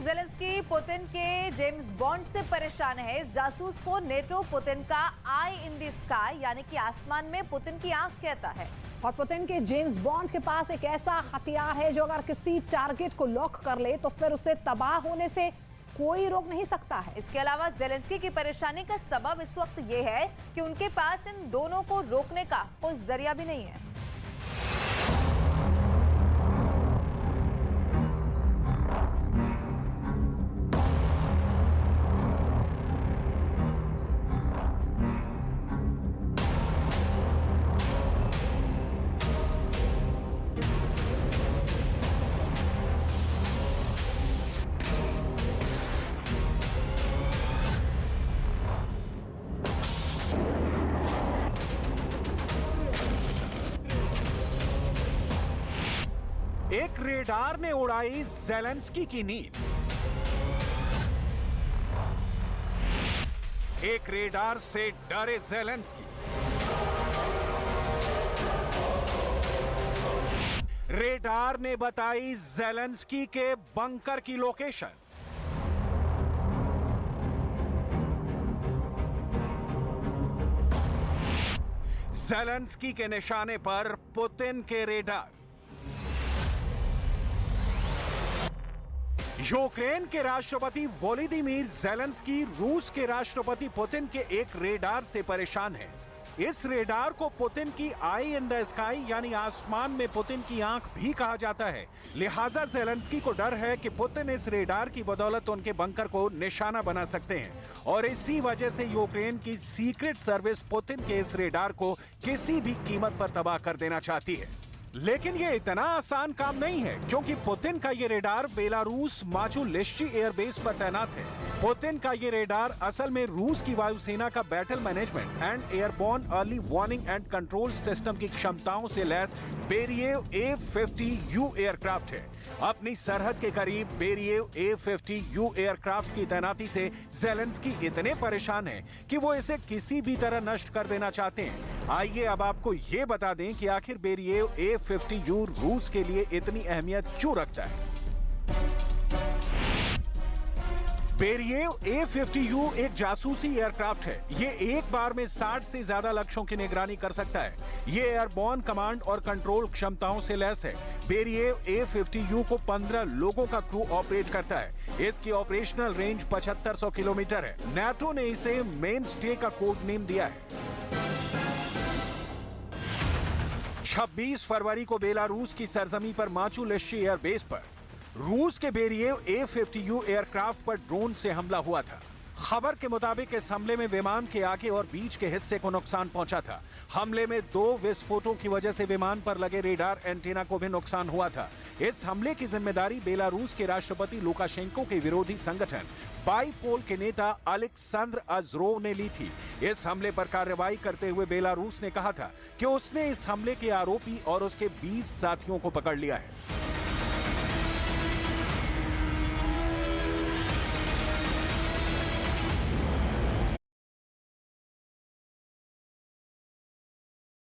Zelensky Putin के James bond से परेशान है। इस जासूस को नेटो पुतिन का आई इन द स्काई यानी कि आसमान में पुतिन की आंख कहता है। और पुतिन के जेम्स बॉन्ड के पास एक ऐसा हथियार है जो अगर किसी टारगेट को लॉक कर ले तो फिर उसे तबाह होने से कोई रोक नहीं सकता है। इसके अलावा ज़ेलेंस्की की परेशानी का सबब इस वक्त ये है कि उनके पास इन दोनों को रोकने का कोई जरिया भी नहीं है। एक रेडार ने उड़ाई ज़ेलेंस्की की नींद। एक रेडार से डरे ज़ेलेंस्की। रेडार ने बताई ज़ेलेंस्की के बंकर की लोकेशन। ज़ेलेंस्की के निशाने पर पुतिन के रेडार। यूक्रेन के राष्ट्रपति वोलोदिमीर ज़ेलेंस्की रूस के राष्ट्रपति पुतिन के एक रेडार से परेशान हैं। इस रेडार को पुतिन की आई इन द स्काई यानी आसमान में पुतिन की आंख भी कहा जाता है। लिहाजा ज़ेलेंस्की को डर है कि पुतिन इस रेडार की बदौलत उनके बंकर को निशाना बना सकते हैं और इसी वजह से यूक्रेन की सीक्रेट सर्विस पुतिन के इस रेडार को किसी भी कीमत पर तबाह कर देना चाहती है। लेकिन ये इतना आसान काम नहीं है क्योंकि पुतिन का ये रेडार बेलारूस माचुलेश्ची एयरबेस पर तैनात है। पुतिन का ये रेडार असल में रूस की वायुसेना का battle management and airborne early warning and control system की क्षमताओं से लैस बेरिएव A-50U एयरक्राफ्ट है। अपनी सरहद के करीब बेरिएव A-50U एयरक्राफ्ट की तैनाती से ज़ेलेंस्की इतने परेशान हैं कि वो इसे किसी भी तरह नष्ट कर देना चाहते हैं। आइए अब आपको ये बता दें कि आखिर बेरिएव A-50U रूस के लिए इतनी अहमियत क्यों रखता है। बेरिएव A-50U एक जासूसी एयरक्राफ्ट है। ये एक बार में 60 से ज्यादा लक्ष्यों की निगरानी कर सकता है। ये एयरबोर्न कमांड और कंट्रोल क्षमताओं से लैस है। बेरिएव A-50U को 15 लोगों का क्रू ऑपरेट करता है। इसकी ऑपरेशनल रेंज 7500 किलोमीटर है। नाटो ने इसे मेन स्टे का कोड नेम दिया है। 26 फरवरी को बेलारूस की सरजमी पर माचुलेश्ची एयरबेस पर रूस के बेरिएव A-50U एयरक्राफ्ट पर ड्रोन से हमला हुआ था। खबर के मुताबिक इस हमले में विमान के आगे और बीच के हिस्से को नुकसान पहुंचा था। हमले में 2 विस्फोटों की वजह से विमान पर लगे रेडार एंटीना को भी नुकसान हुआ था। इस हमले की जिम्मेदारी बेलारूस के राष्ट्रपति लुकाशेंको के विरोधी संगठन बाइपोल के नेता अलेक्सेंद्र अज़रोव ने ली थी। इस हमले पर कार्रवाई करते हुए बेलारूस ने कहा था कि उसने इस हमले के आरोपी और उसके 20 साथियों को पकड़ लिया है।